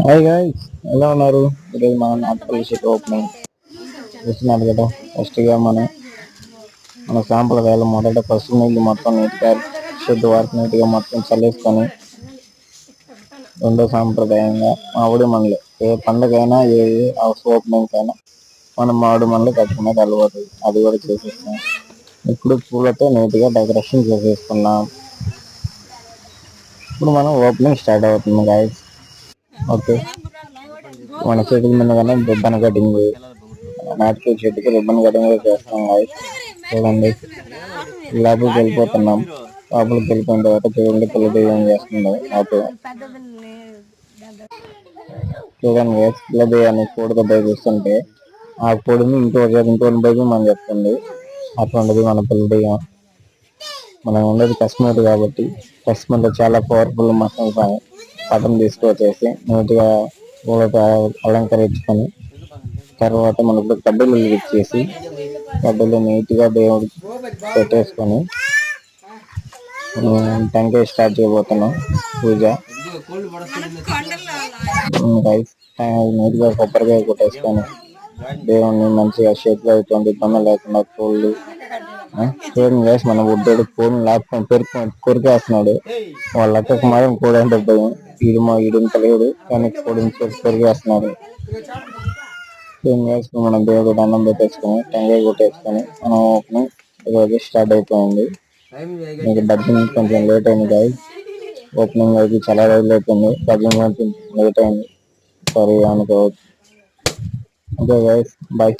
Hi guys, ఎలా ఉన్నారు? ఈరోజు మనం నాటుకోళ్ళ షెడ్ ఓపెనింగ్ చూస్తున్నారు కదా. ఫస్ట్గా మన సాంప్రదాయాలు మొదట పసుపు నీళ్ళు మొత్తం నీట్గా షెడ్ వారికి నీట్గా మొత్తం చల్లేసుకొని, రెండో సాంప్రదాయంగా మామిడి మండలి ఏ పండుగైనా ఏ హౌస్ ఓపెనింగ్ అయినా మనం మామిడి మండలి కట్టుకునేది అలవాటు. అది కూడా చేసేస్తాం. ఇప్పుడు పూలతో నీట్గా డెకరేషన్ చేసేసుకున్నాం. ఇప్పుడు మనం ఓపెనింగ్ స్టార్ట్ అవుతుంది గైస్. ఓకే, మన చేతుల మీద రిబ్బన్ కటింగ్, నాటుకోడి చెట్టుకి రిబ్బన్ కటింగ్ చేస్తాం గైస్. చూడండి, లోపలికి వెళ్ళిపోతున్నాం. లోపలికి వెళ్ళిపోయిన తర్వాత చూడండి పిల్లలు ఏం చేస్తుంది. ఓకే చూడండి గైస్, పిల్లలు అని కోడి పెద్ద చూస్తుంటే ఆ కోడిని ఇంకోటి బయట మనం చెప్తుంది. అటువంటిది మన పిల్లలు. మనం ఉండేది కస్టమర్ కాబట్టి కస్టమర్లో చాలా పవర్ఫుల్ మసాలా పటం తీసుకొచ్చేసి నీట్గా పూలతో అలంకరించుకొని తర్వాత మనకు కడ్డీలు ఇచ్చేసి కడ్డీలు నీట్గా దేవుడు పెట్టేసుకొని టెంకాయ స్టార్ట్ చేయబోతున్నాం పూజ. నీట్గా కొబ్బరికాయ కొట్టేసుకొని దేవుణ్ణి మంచిగా షేప్లో ఎటువంటి ఇబ్బంది లేకుండా పూలు చూడండి వేసి మన బుడ్డోడు పూలు లాక్కొని కొరికేస్తున్నాడు. వాళ్ళ అక్కకు మాత్రం కూడా అంటే భయం. ఈడు తెలియదు కానీ కొరికేస్తున్నాడు. మనం దేవుడు దండం పెట్టేసుకొని టెంకాయ కొట్టేసుకొని మనం ఓపెనింగ్ ఈరోజు స్టార్ట్ అయిపోయింది. మీకు డబ్బింగ్ కొంచెం లేట్ అయింది గైస్. ఓపెనింగ్ అయితే చాలా రోజులు అయిపోయింది. డబ్బింగ్ కొంచెం లేట్ అయింది, సారీ అనుకోవచ్చు. Okay guys, bye.